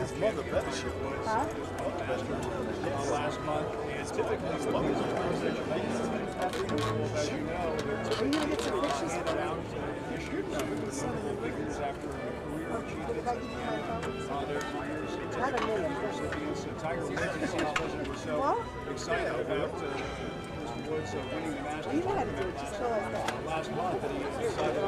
his mother better shit was. Huh? Last month, and typically as you know, Are you going to get some pictures for me? issued figures after a career achievement. There's Not a million. recipients. Tiger Woods, the president, was so excited about Mr. Woods winning the Masters You know how to do it, just show us that. last month, that he decided to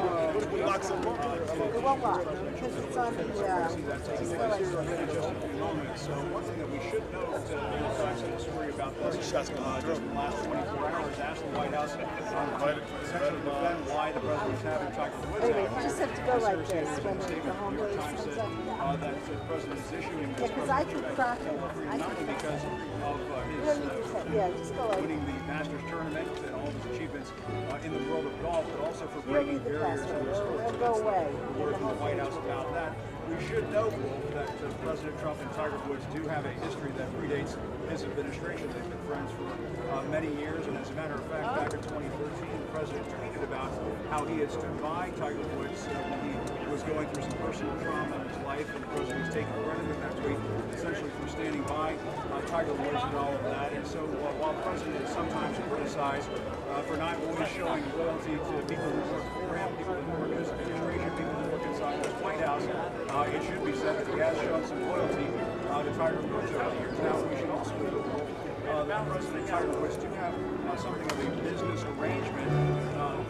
Lock some up. It won't lock, because it's on the, see that taking place here in just a few moments. So one thing that we should note, Times had a story about this just in the last 24 hours, asked the White House essentially defend why the president's having Tiger Woods anyway, out. you just have to go like this when the home New York base Times comes said up. that the president is issuing this Because I keep cracking. not only because of You don't need his to say, yeah, just go like winning the Masters tournament and all of his achievements in the world of golf, but also for you don't breaking need the barriers password, in the sport. it'll go away. Word from the White House about that. We should note, Wolf, that President Trump and Tiger Woods do have a history that predates his administration. They've been friends for many years, and as a matter of fact, back in 2013, the president tweeted about how he had stood by Tiger Woods when he was going through some personal trauma in his life, and the president was taking credit with that tweet, essentially for standing by Tiger Woods and all of that. And so while the president is sometimes criticized for not always showing loyalty to people who work for him, people who work in his administration, people who work inside his White House, it should be said that he has shown some loyalty to Tiger Woods over the years. Now, we should also note that President Tiger Woods do have something of a business arrangement.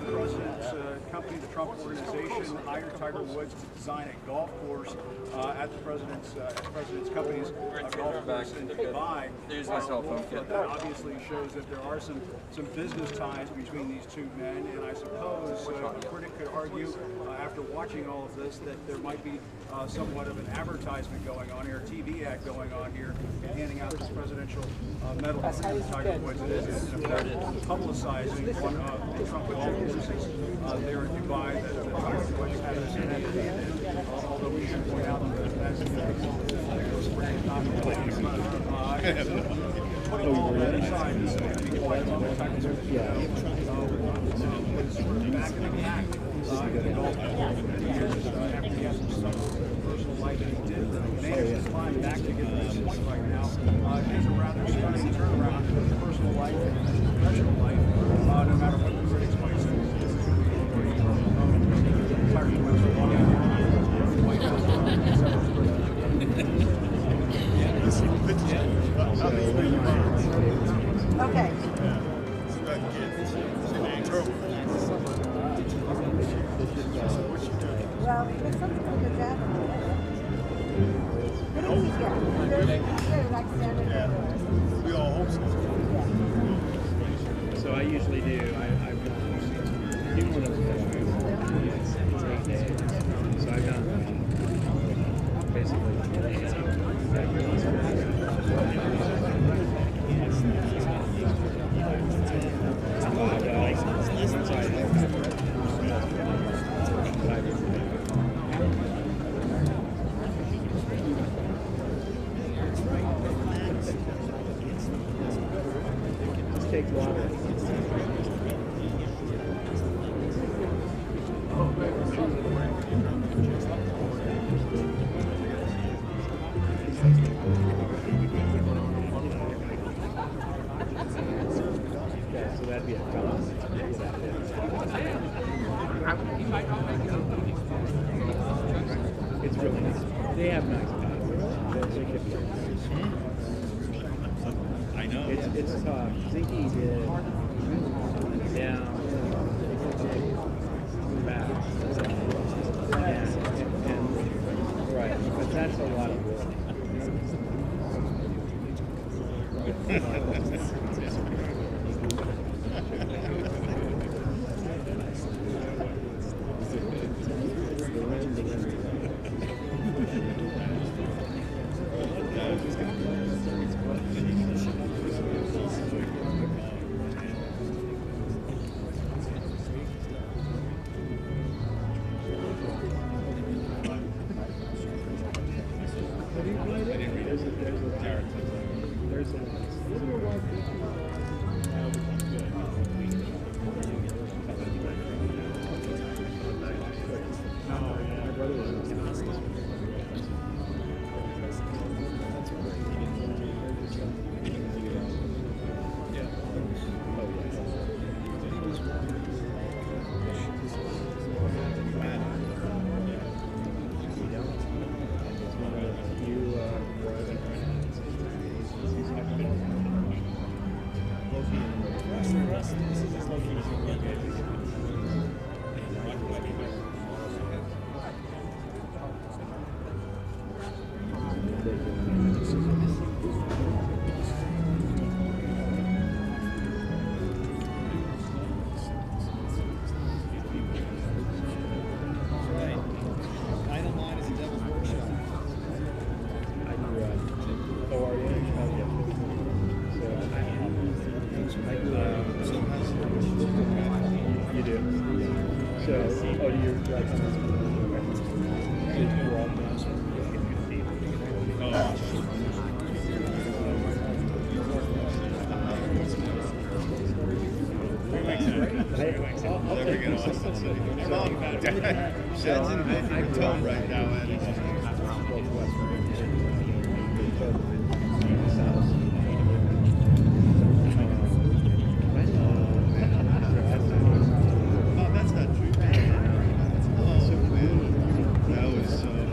The president's company, the Trump Organization, hired Tiger Woods to design a golf course at the president's company's golf course in Dubai. That obviously shows that there are some business ties between these two men, and I suppose a critic could argue, after watching all of this, that there might be somewhat of an advertisement going on here, a TV ad going on here, and handing out this presidential medal to Tiger Woods. It is in effect publicizing one of the Trump golf courses there in Dubai that Tiger Woods has attended. Although we should point out that that's not putting all that aside, this is going to be quite a moment. Tiger Woods was back in the pack in the golf course for many years after he had some personal life that he did. Managed to climb back to get to this point right now. It's a rather stunning turnaround in his personal life and his professional life, no matter what the critics might say. Tiger Woods for long after the White House. okay. Well, there's something with your dad. What did he get? We all hope so. So I usually do. I've done one of those. It's 8 days. So I've done basically 2 days. Take water. Yeah, so that'd be a problem. It's really nice. They have nice cars. They could be. I know. It's tough. Ziggy did down, back, and right, but that's a lot of work. There's a my brother was in Never get Austin City. Shed's in the tone right now, Oh, that's not true. Oh, man. That was so funny.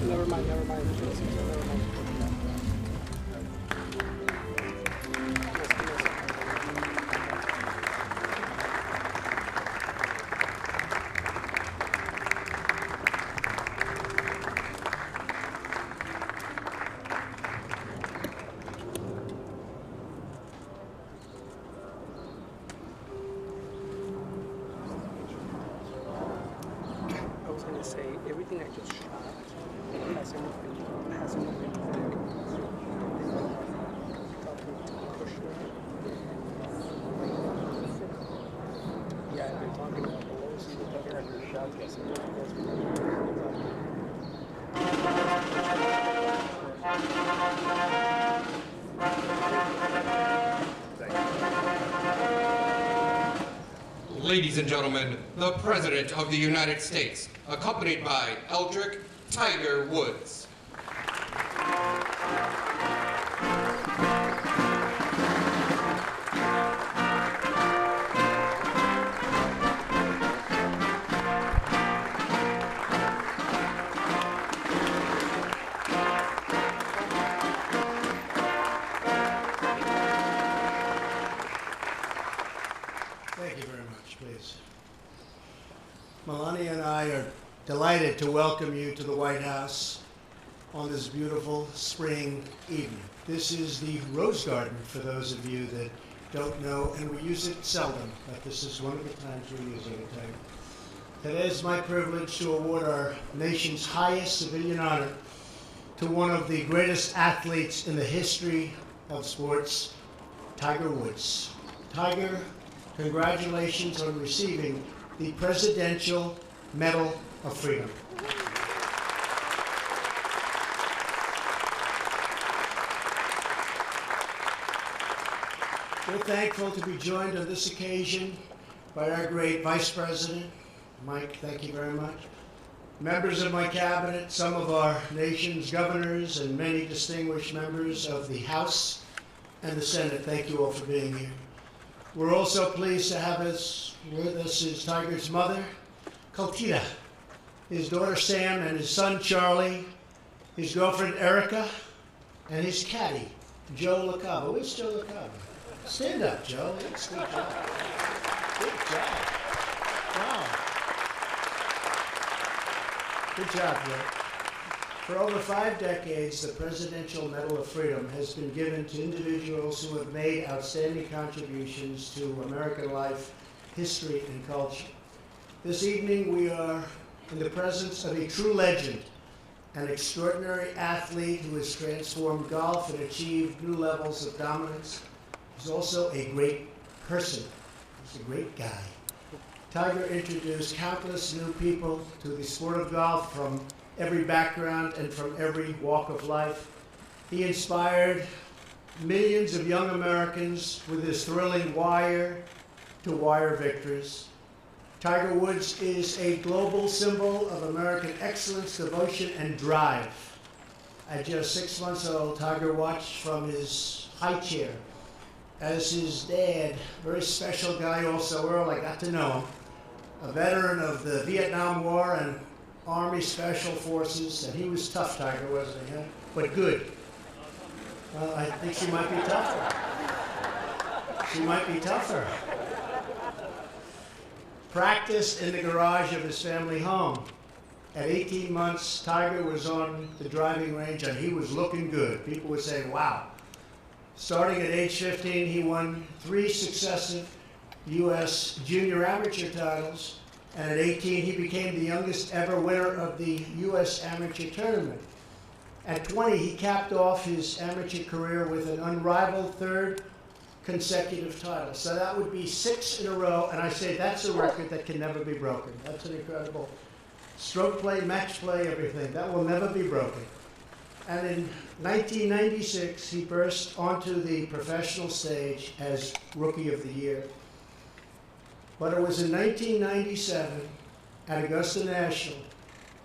Never mind. I was gonna say everything I just shot hasn't been yeah, I've been talking about the low season better and your shots get some Ladies and gentlemen, the President of the United States, accompanied by Eldrick Tiger Woods. Thank you very much, please. Melania and I are delighted to welcome you to the White House on this beautiful spring evening. This is the Rose Garden, for those of you that don't know, and we use it seldom, but this is one of the times we're using it. Today is my privilege to award our nation's highest civilian honor to one of the greatest athletes in the history of sports, Tiger Woods. Tiger, congratulations on receiving the Presidential Medal of Freedom. We're thankful to be joined on this occasion by our great Vice President, Mike, thank you very much, members of my cabinet, some of our nation's governors, and many distinguished members of the House and the Senate. Thank you all for being here. We're also pleased to have with us is Tiger's mother, Kaltita, his daughter Sam, and his son Charlie, his girlfriend Erica, and his caddy, Joe LaCava. Where's Joe LaCava? Stand up, Joe. That's good job. Good job. Wow. Good job, Joe. For over 5 decades, the Presidential Medal of Freedom has been given to individuals who have made outstanding contributions to American life, history, and culture. This evening, we are in the presence of a true legend, an extraordinary athlete who has transformed golf and achieved new levels of dominance. He's also a great person. He's a great guy. Tiger introduced countless new people to the sport of golf from every background and from every walk of life. He inspired millions of young Americans with his thrilling wire-to-wire victories. Tiger Woods is a global symbol of American excellence, devotion, and drive. At just 6 months old, Tiger watched from his high chair as his dad, very special guy also, Earl, I got to know him, a veteran of the Vietnam War and Army Special Forces, and he was tough, Tiger, wasn't he? Huh? But good. Well, I think she might be tougher. She might be tougher. Practiced in the garage of his family home. At 18 months, Tiger was on the driving range, and he was looking good. People would say, wow. Starting at age 15, he won 3 successive U.S. junior amateur titles. And at 18, he became the youngest ever winner of the U.S. Amateur Tournament. At 20, he capped off his amateur career with an unrivaled 3rd consecutive title. So that would be 6 in a row, and I say that's a record that can never be broken. That's an incredible stroke play, match play, everything. That will never be broken. And in 1996, he burst onto the professional stage as Rookie of the Year. But it was in 1997 at Augusta National,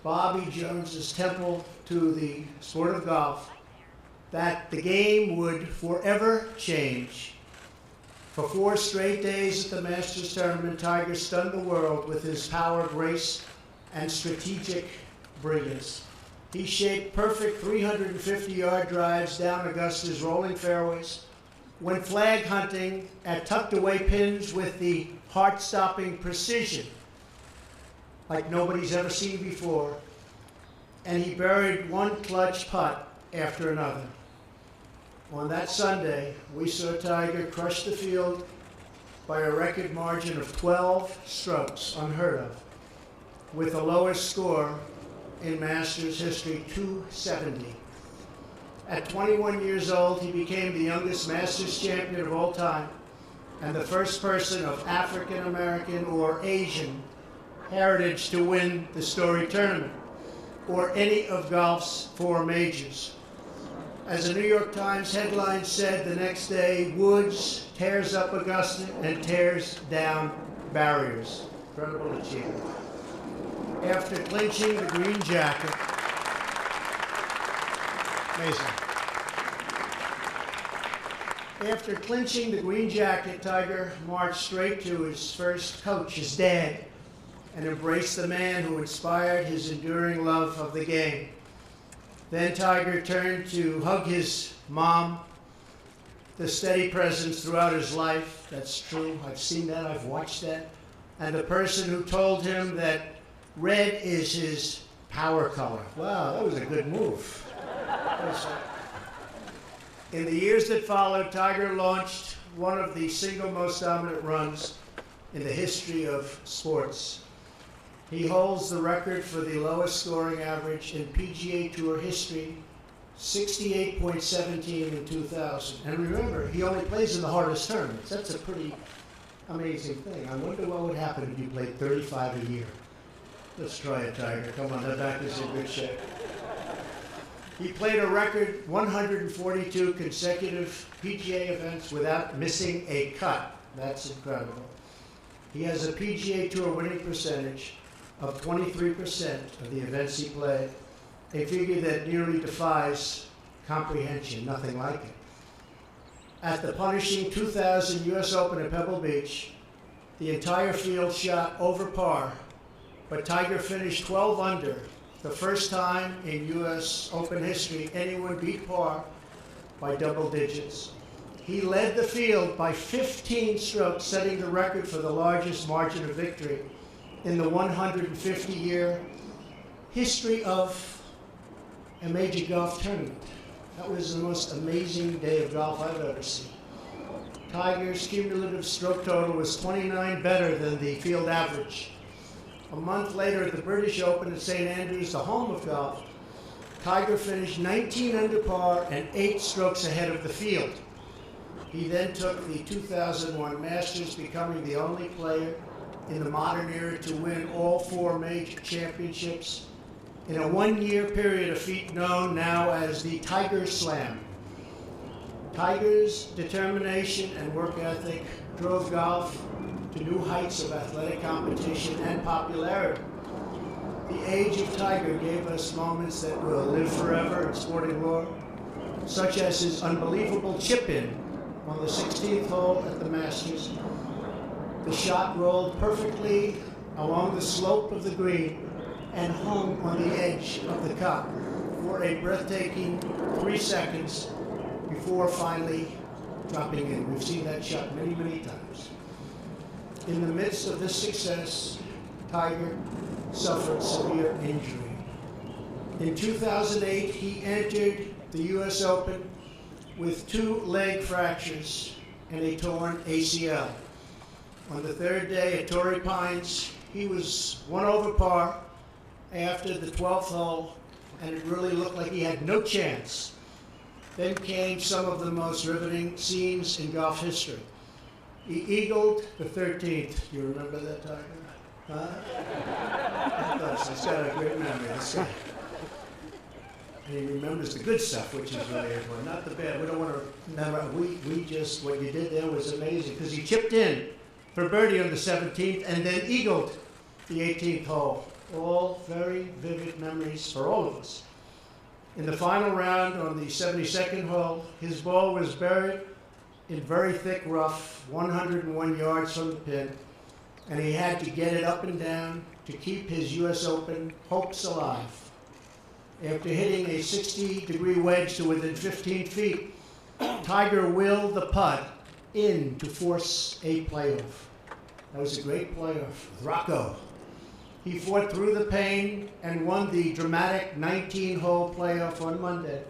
Bobby Jones's temple to the sport of golf, that the game would forever change. For 4 straight days at the Masters Tournament, Tiger stunned the world with his power, grace, and strategic brilliance. He shaped perfect 350-yard drives down Augusta's rolling fairways, went flag hunting at tucked-away pins with the heart-stopping precision like nobody's ever seen before, and he buried one clutch putt after another. On that Sunday, we saw Tiger crush the field by a record margin of 12 strokes, unheard of, with the lowest score in Masters history, 270. At 21 years old, he became the youngest Masters champion of all time and the first person of African American or Asian heritage to win the Story Tournament or any of golf's 4 majors. As a New York Times headline said the next day, Woods tears up Augusta and tears down barriers. Incredible achievement. After clinching the green jacket, amazing. After clinching the green jacket, Tiger marched straight to his first coach, his dad, and embraced the man who inspired his enduring love of the game. Then Tiger turned to hug his mom, the steady presence throughout his life. That's true. I've seen that. I've watched that. And the person who told him that red is his power color. Wow, that was a good move. In the years that followed, Tiger launched one of the single most dominant runs in the history of sports. He holds the record for the lowest scoring average in PGA Tour history, 68.17 in 2000. And remember, he only plays in the hardest tournaments. That's a pretty amazing thing. I wonder what would happen if you played 35 a year. Let's try it, Tiger. Come on, that back is in good shape. He played a record 142 consecutive PGA events without missing a cut. That's incredible. He has a PGA Tour winning percentage of 23% of the events he played, a figure that nearly defies comprehension, nothing like it. At the punishing 2000 US Open at Pebble Beach, the entire field shot over par, but Tiger finished 12 under, the first time in US Open history anyone beat par by double digits. He led the field by 15 strokes, setting the record for the largest margin of victory in the 150-year history of a major golf tournament. That was the most amazing day of golf I've ever seen. Tiger's cumulative stroke total was 29 better than the field average. A month later at the British Open at St. Andrews, the home of golf, Tiger finished 19 under par and 8 strokes ahead of the field. He then took the 2001 Masters, becoming the only player in the modern era to win all 4 major championships in a one-year period, a feat known now as the Tiger Slam. Tiger's determination and work ethic drove golf to new heights of athletic competition and popularity. The age of Tiger gave us moments that will live forever in sporting lore, such as his unbelievable chip-in on the 16th hole at the Masters. The shot rolled perfectly along the slope of the green and hung on the edge of the cup for a breathtaking 3 seconds before finally dropping in. We've seen that shot many, many times. In the midst of this success, Tiger suffered severe injury. In 2008, he entered the US Open with 2 leg fractures and a torn ACL. On the 3rd day at Torrey Pines, he was 1 over par after the 12th hole, and it really looked like he had no chance. Then came some of the most riveting scenes in golf history. He eagled the 13th. Do you remember that, Tiger? Huh? I thought so. He's got a great memory. And he remembers the good stuff, which is really important, not the bad. We don't want to remember. What you did there was amazing, because he chipped in for birdie on the 17th and then eagled the 18th hole. All very vivid memories for all of us. In the final round on the 72nd hole, his ball was buried in very thick rough, 101 yards from the pin, and he had to get it up and down to keep his US Open hopes alive. After hitting a 60-degree wedge to within 15 feet, Tiger willed the putt in to force a playoff. That was a great playoff with Rocco. He fought through the pain and won the dramatic 19-hole playoff on Monday.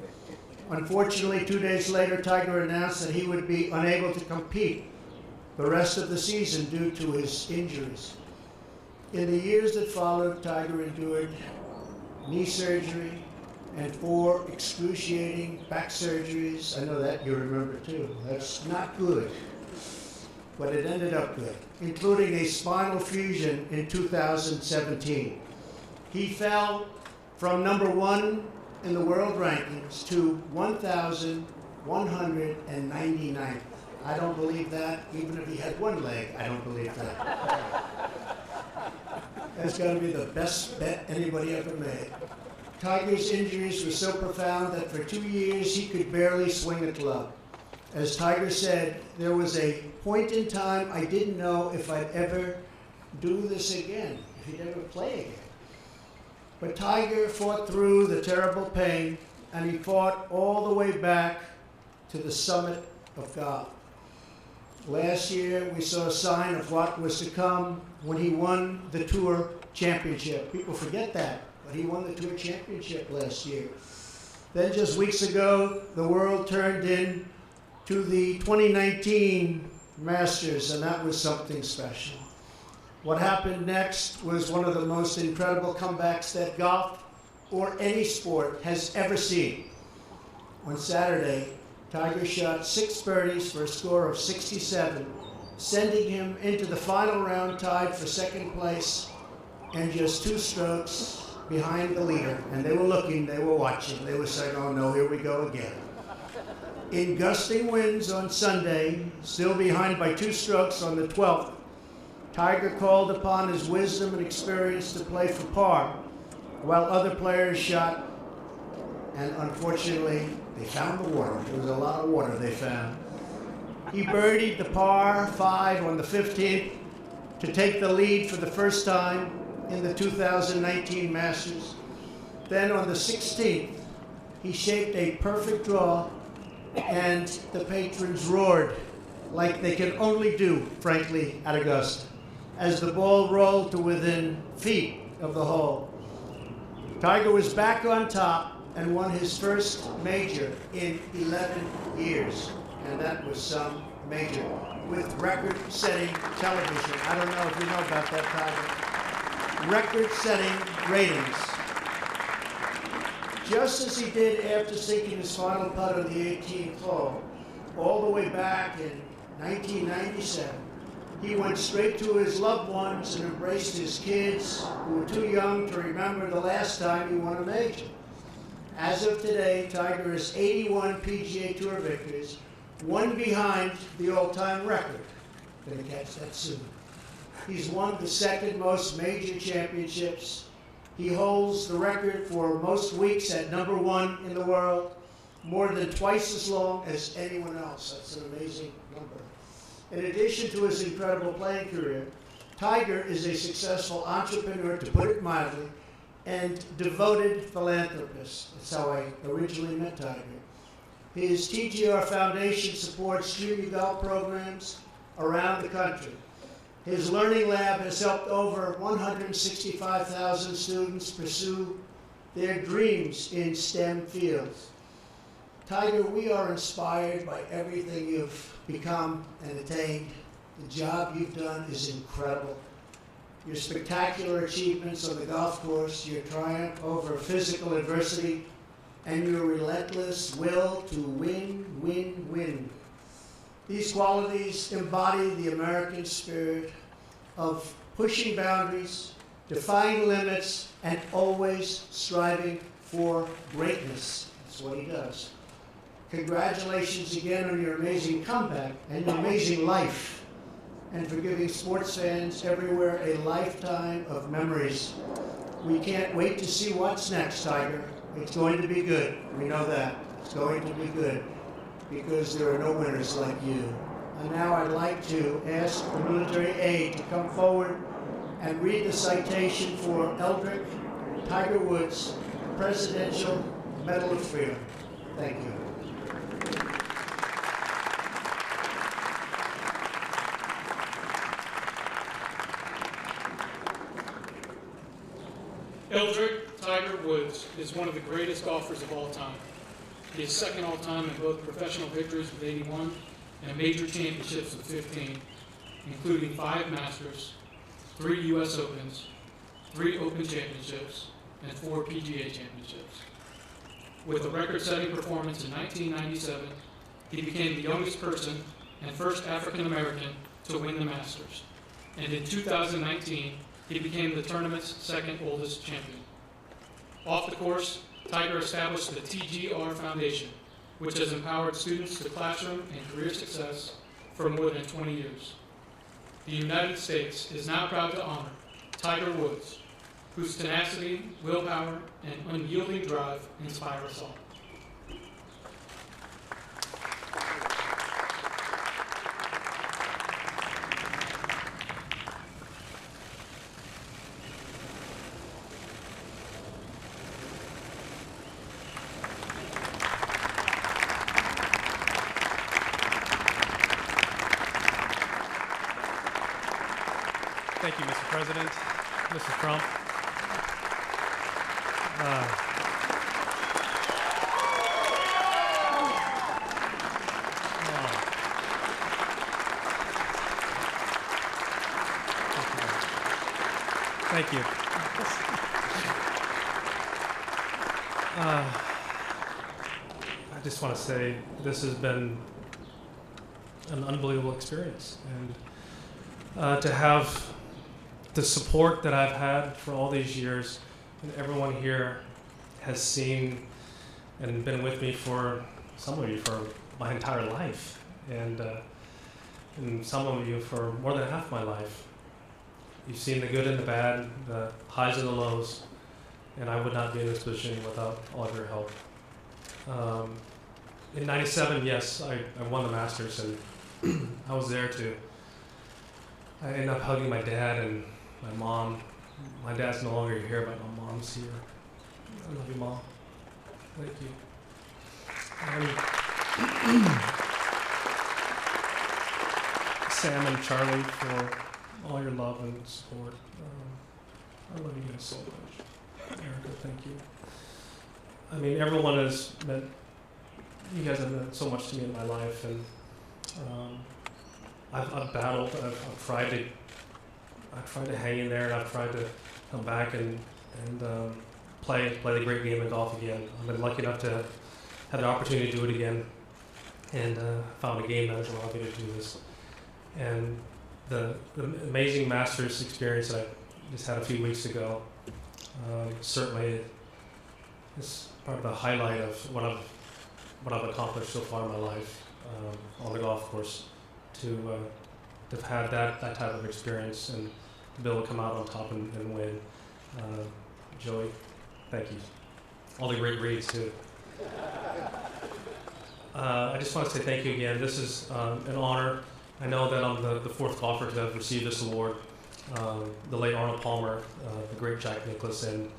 Unfortunately, 2 days later, Tiger announced that he would be unable to compete the rest of the season due to his injuries. In the years that followed, Tiger endured knee surgery and 4 excruciating back surgeries. I know that you remember too. That's not good, but it ended up good, including a spinal fusion in 2017. He fell from number 1 in the world rankings to 1,199th. I don't believe that. Even if he had 1 leg, I don't believe that. That's got to be the best bet anybody ever made. Tiger's injuries were so profound that for 2 years he could barely swing a club. As Tiger said, there was a point in time I didn't know if I'd ever do this again, if he'd ever play again. But Tiger fought through the terrible pain, and he fought all the way back to the summit of golf. Last year, we saw a sign of what was to come when he won the Tour Championship. People forget that, but he won the Tour Championship last year. Then just weeks ago, the world turned in to the 2019 Masters, and that was something special. What happened next was one of the most incredible comebacks that golf or any sport has ever seen. On Saturday, Tiger shot 6 birdies for a score of 67, sending him into the final round tied for second place and just 2 strokes behind the leader. And they were looking, they were watching, they were saying, oh no, here we go again. In gusting winds on Sunday, still behind by 2 strokes on the 12th, Tiger called upon his wisdom and experience to play for par, while other players shot, and unfortunately, they found the water. There was a lot of water they found. He birdied the par 5 on the 15th to take the lead for the first time in the 2019 Masters. Then on the 16th, he shaped a perfect draw, and the patrons roared like they can only do, frankly, at Augusta, as the ball rolled to within feet of the hole. Tiger was back on top and won his first major in 11 years. And that was some major, with record-setting television. I don't know if you know about that, Tiger. Record-setting ratings. Just as he did after sinking his final putt on the 18th hole, all the way back in 1997, he went straight to his loved ones and embraced his kids who were too young to remember the last time he won a major. As of today, Tiger has 81 PGA Tour victories, one behind the all-time record. Gonna catch that soon. He's won the second most major championships. He holds the record for most weeks at #1 in the world, more than twice as long as anyone else. That's an amazing number. In addition to his incredible playing career, Tiger is a successful entrepreneur, to put it mildly, and devoted philanthropist. That's how I originally met Tiger. His TGR Foundation supports junior golf programs around the country. His learning lab has helped over 165,000 students pursue their dreams in STEM fields. Tiger, we are inspired by everything you've become and attained. The job you've done is incredible. Your spectacular achievements on the golf course, your triumph over physical adversity, and your relentless will to win, win, win. These qualities embody the American spirit of pushing boundaries, defying limits, and always striving for greatness. That's what he does. Congratulations again on your amazing comeback and your amazing life, and for giving sports fans everywhere a lifetime of memories. We can't wait to see what's next, Tiger. It's going to be good. We know that. It's going to be good, because there are no winners like you. And now I'd like to ask the military aide to come forward and read the citation for Eldrick Tiger Woods Presidential Medal of Freedom. Thank you. Eldrick Tiger Woods is one of the greatest golfers of all time. He is second all time in both professional victories with 81 and major championships with 15, including 5 Masters, 3 U.S. Opens, 3 Open Championships, and 4 PGA Championships. With a record-setting performance in 1997, he became the youngest person and first African American to win the Masters. And in 2019, he became the tournament's second oldest champion. Off the course, Tiger established the TGR Foundation, which has empowered students to classroom and career success for more than 20 years. The United States is now proud to honor Tiger Woods, whose tenacity, willpower, and unyielding drive inspire us all. Thank you, Mr. President, Mrs. Trump. Thank you. I just want to say this has been an unbelievable experience, and to have the support that I've had for all these years, and everyone here has seen and been with me for, some of you for my entire life, and some of you for more than half my life. You've seen the good and the bad, the highs and the lows, and I would not be in this position without all of your help. In '97, yes, I won the Masters, and I was there I ended up hugging my dad and my mom. My dad's no longer here, but my mom's here. I love you, Mom. Thank you. Sam and Charlie for all your love and support. I love you guys so much. Erica, thank you. I mean, everyone has meant, you guys have meant so much to me in my life, and I've battled, I've tried to hang in there, and I've tried to come back and play the great game of golf again. I've been lucky enough to have the opportunity to do it again, and found a game that has allowed me to do this. And the amazing Masters experience that I just had a few weeks ago certainly is part of the highlight of what I've accomplished so far in my life on the golf course. To have had that type of experience and to be able to come out on top and win. Joey, thank you. All the great reads too. I just want to say thank you again. This is an honor. I know that I'm the fourth golfer to have received this award. The late Arnold Palmer, the great Jack Nicklaus, and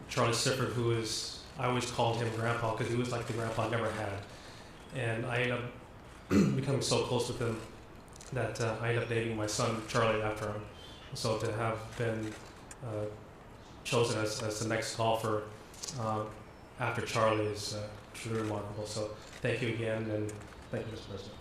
Charlie Sifford, who is, I always called him Grandpa because he was like the grandpa I never had. And I ended up becoming so close with him that I ended up naming my son Charlie after him. So to have been chosen as the next golfer after Charlie is truly remarkable. So thank you again, and thank you, Mr. President.